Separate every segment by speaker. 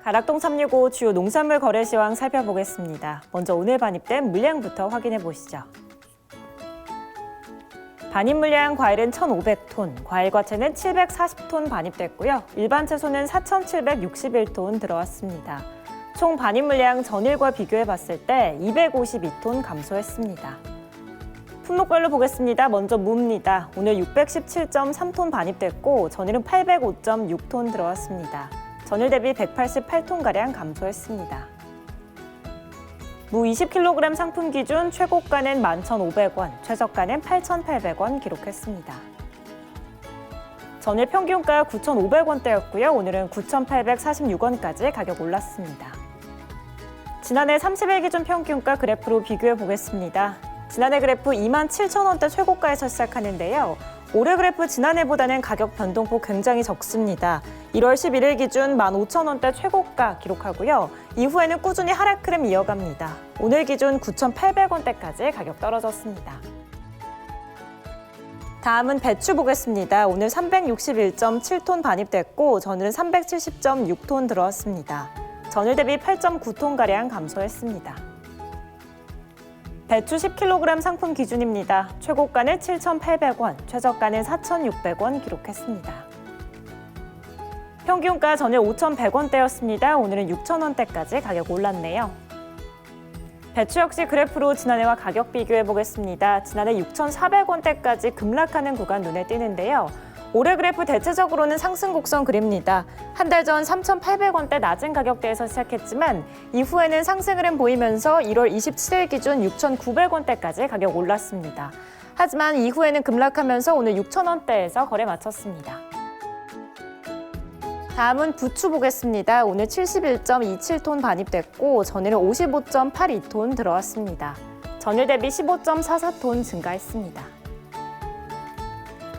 Speaker 1: 가락동 365 주요 농산물 거래 시황 살펴보겠습니다. 먼저 오늘 반입된 물량부터 확인해 보시죠. 반입 물량 과일은 1,500톤, 과일과채는 740톤 반입됐고요. 일반 채소는 4,761톤 들어왔습니다. 총 반입 물량 전일과 비교해 봤을 때 252톤 감소했습니다. 품목별로 보겠습니다. 먼저 무입니다. 오늘 617.3톤 반입됐고 전일은 805.6톤 들어왔습니다. 전일 대비 188톤가량 감소했습니다. 무 20kg 상품 기준 최고가는 11,500원, 최저가는 8,800원 기록했습니다. 전일 평균가 9,500원대였고요. 오늘은 9,846원까지 가격 올랐습니다. 지난해 30일 기준 평균가 그래프로 비교해 보겠습니다. 지난해 그래프 27,000원대 최고가에서 시작하는데요. 올해 그래프 지난해보다는 가격 변동폭 굉장히 적습니다. 1월 11일 기준 15,000원대 최고가 기록하고요. 이후에는 꾸준히 하락 흐름 이어갑니다. 오늘 기준 9,800원대까지 가격 떨어졌습니다. 다음은 배추 보겠습니다. 오늘 361.7톤 반입됐고 전일은 370.6톤 들어왔습니다. 전일 대비 8.9톤가량 감소했습니다. 배추 10kg 상품 기준입니다. 최고가는 7,800원, 최저가는 4,600원 기록했습니다. 평균가 전일 5,100원대였습니다. 오늘은 6,000원대까지 가격 올랐네요. 배추 역시 그래프로 지난해와 가격 비교해 보겠습니다. 지난해 6,400원대까지 급락하는 구간 눈에 띄는데요. 올해 그래프 대체적으로는 상승 곡선 그립니다. 한 달 전 3,800원대 낮은 가격대에서 시작했지만 이후에는 상승 흐름 보이면서 1월 27일 기준 6,900원대까지 가격 올랐습니다. 하지만 이후에는 급락하면서 오늘 6,000원대에서 거래 마쳤습니다. 다음은 부추 보겠습니다. 오늘 71.27톤 반입됐고 전일은 55.82톤 들어왔습니다. 전일 대비 15.44톤 증가했습니다.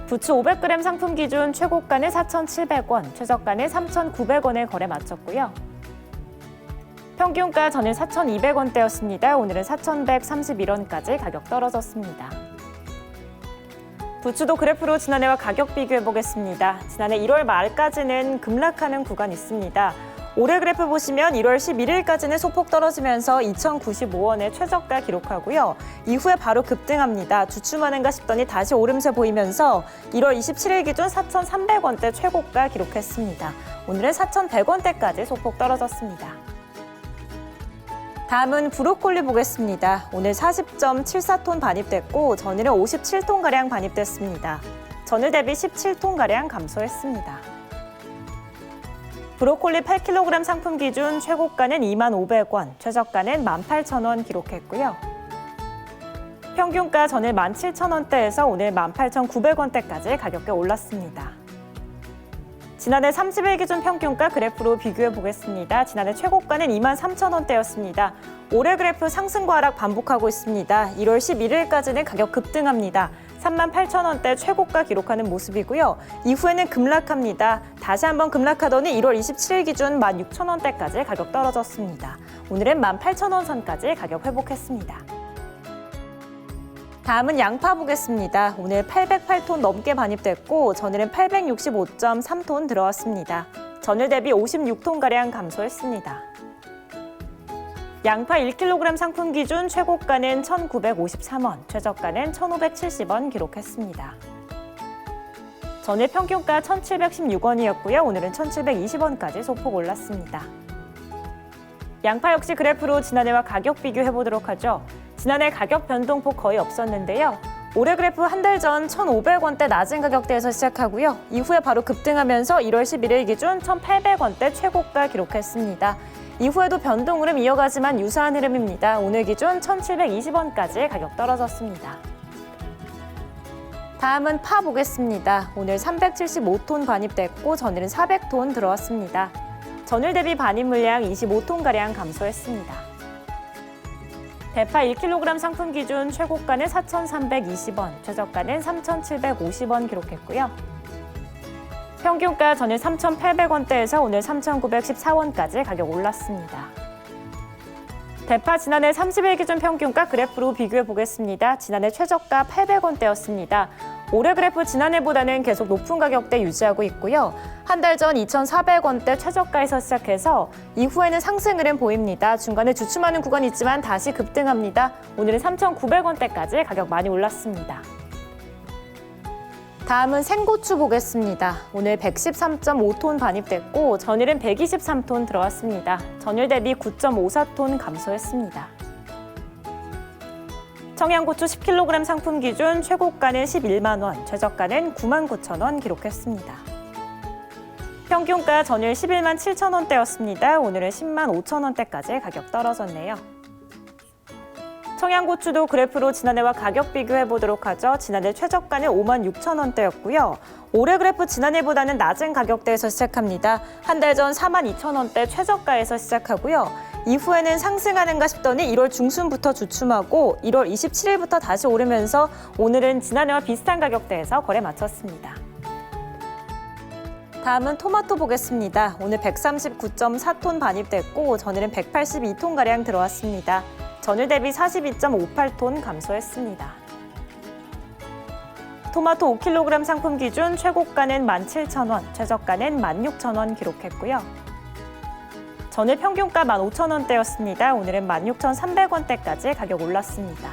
Speaker 1: 부추 500g 상품 기준 최고가는 4,700원, 최저가는 3,900원에 거래 마쳤고요. 평균가 전일 4,200원대였습니다. 오늘은 4,131원까지 가격 떨어졌습니다. 부추도 그래프로 지난해와 가격 비교해 보겠습니다. 지난해 1월 말까지는 급락하는 구간이 있습니다. 올해 그래프 보시면 1월 11일까지는 소폭 떨어지면서 2,095원의 최저가 기록하고요. 이후에 바로 급등합니다. 주춤하는가 싶더니 다시 오름세 보이면서 1월 27일 기준 4,300원대 최고가 기록했습니다. 오늘은 4,100원대까지 소폭 떨어졌습니다. 다음은 브로콜리 보겠습니다. 오늘 40.74톤 반입됐고 전일은 57톤가량 반입됐습니다. 전일 대비 17톤가량 감소했습니다. 브로콜리 8kg 상품 기준 최고가는 2,500원, 최저가는 18,000원 기록했고요. 평균가 전일 17,000원대에서 오늘 18,900원대까지 가격대 올랐습니다. 지난해 30일 기준 평균가 그래프로 비교해 보겠습니다. 지난해 최고가는 23,000원대였습니다. 올해 그래프 상승과 하락 반복하고 있습니다. 1월 11일까지는 가격 급등합니다. 38,000원대 최고가 기록하는 모습이고요. 이후에는 급락합니다. 다시 한번 급락하더니 1월 27일 기준 16,000원대까지 가격 떨어졌습니다. 오늘은 18,000원 선까지 가격 회복했습니다. 다음은 양파 보겠습니다. 오늘 808톤 넘게 반입됐고 전일은 865.3톤 들어왔습니다. 전일 대비 56톤가량 감소했습니다. 양파 1kg 상품 기준 최고가는 1,953원, 최저가는 1,570원 기록했습니다. 전일 평균가 1,716원이었고요. 오늘은 1,720원까지 소폭 올랐습니다. 양파 역시 그래프로 지난해와 가격 비교해 보도록 하죠. 지난해 가격 변동폭 거의 없었는데요. 올해 그래프 한 달 전 1,500원대 낮은 가격대에서 시작하고요. 이후에 바로 급등하면서 1월 11일 기준 1,800원대 최고가 기록했습니다. 이후에도 변동 흐름 이어가지만 유사한 흐름입니다. 오늘 기준 1,720원까지 가격 떨어졌습니다. 다음은 파 보겠습니다. 오늘 375톤 반입됐고 전일은 400톤 들어왔습니다. 전일 대비 반입 물량 25톤가량 감소했습니다. 대파 1kg 상품 기준 최고가는 4,320원, 최저가는 3,750원 기록했고요. 평균가 전일 3,800원대에서 오늘 3,914원까지 가격 올랐습니다. 대파 지난해 30일 기준 평균가 그래프로 비교해 보겠습니다. 지난해 최저가 800원대였습니다. 올해 그래프 지난해보다는 계속 높은 가격대 유지하고 있고요. 한 달 전 2,400원대 최저가에서 시작해서 이후에는 상승 흐름 보입니다. 중간에 주춤하는 구간이 있지만 다시 급등합니다. 오늘은 3,900원대까지 가격 많이 올랐습니다. 다음은 생고추 보겠습니다. 오늘 113.5톤 반입됐고 전일은 123톤 들어왔습니다. 전일 대비 9.54톤 감소했습니다. 청양고추 10kg 상품 기준 최고가는 11만 원, 최저가는 9만 9천 원 기록했습니다. 평균가 전일 11만 7천 원대였습니다. 오늘은 10만 5천 원대까지 가격 떨어졌네요. 청양고추도 그래프로 지난해와 가격 비교해 보도록 하죠. 지난해 최저가는 5만 6천 원대였고요. 올해 그래프 지난해보다는 낮은 가격대에서 시작합니다. 한 달 전 4만 2천 원대 최저가에서 시작하고요. 이후에는 상승하는가 싶더니 1월 중순부터 주춤하고 1월 27일부터 다시 오르면서 오늘은 지난해와 비슷한 가격대에서 거래 마쳤습니다. 다음은 토마토 보겠습니다. 오늘 139.4톤 반입됐고 전일은 182톤가량 들어왔습니다. 전일 대비 42.58톤 감소했습니다. 토마토 5kg 상품 기준 최고가는 17,000원, 최저가는 16,000원 기록했고요. 전일 평균가 15,000원대였습니다. 오늘은 16,300원대까지 가격 올랐습니다.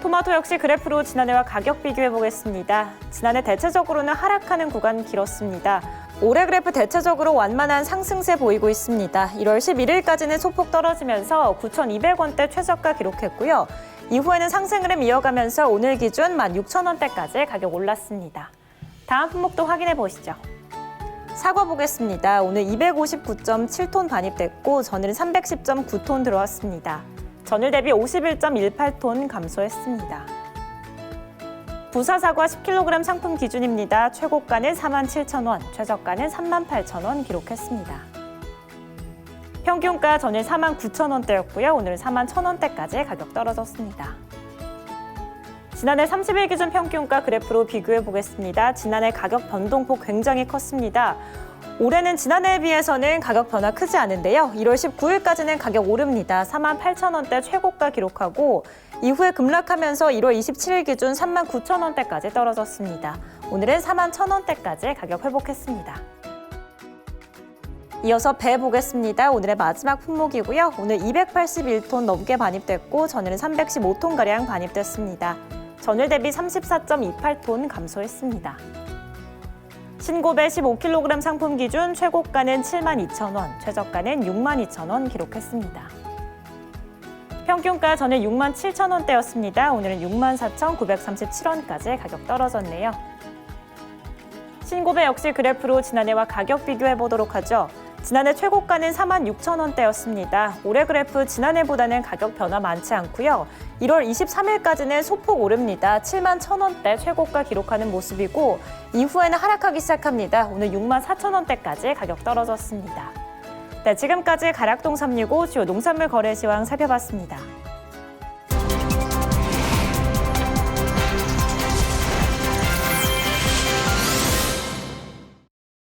Speaker 1: 토마토 역시 그래프로 지난해와 가격 비교해 보겠습니다. 지난해 대체적으로는 하락하는 구간 길었습니다. 올해 그래프 대체적으로 완만한 상승세 보이고 있습니다. 1월 11일까지는 소폭 떨어지면서 9,200원대 최저가 기록했고요. 이후에는 상승 흐름 이어가면서 오늘 기준 16,000원대까지 가격 올랐습니다. 다음 품목도 확인해 보시죠. 사과 보겠습니다. 오늘 259.7톤 반입됐고 전일은 310.9톤 들어왔습니다. 전일 대비 51.18톤 감소했습니다. 부사사과 10kg 상품 기준입니다. 최고가는 47,000원, 최저가는 38,000원 기록했습니다. 평균가 전일 49,000원대였고요. 오늘은 41,000원대까지 가격 떨어졌습니다. 지난해 30일 기준 평균가 그래프로 비교해 보겠습니다. 지난해 가격 변동폭 굉장히 컸습니다. 올해는 지난해에 비해서는 가격 변화 크지 않은데요. 1월 19일까지는 가격 오릅니다. 48,000원대 최고가 기록하고 이후에 급락하면서 1월 27일 기준 39,000원대까지 떨어졌습니다. 오늘은 41,000원대까지 가격 회복했습니다. 이어서 배 보겠습니다. 오늘의 마지막 품목이고요. 오늘 281톤 넘게 반입됐고 전일은 315톤가량 반입됐습니다. 전일 대비 34.28톤 감소했습니다. 신고배 15kg 상품 기준 최고가는 72,000원, 최저가는 62,000원 기록했습니다. 평균가 전일 67,000원대였습니다. 오늘은 64,937원까지 가격 떨어졌네요. 신고배 역시 그래프로 지난해와 가격 비교해 보도록 하죠. 지난해 최고가는 46,000원대였습니다. 올해 그래프 지난해보다는 가격 변화 많지 않고요. 1월 23일까지는 소폭 오릅니다. 71,000원대 최고가 기록하는 모습이고 이후에는 하락하기 시작합니다. 오늘 64,000원대까지 가격 떨어졌습니다. 네, 지금까지 가락동 365 주요 농산물 거래 시황 살펴봤습니다.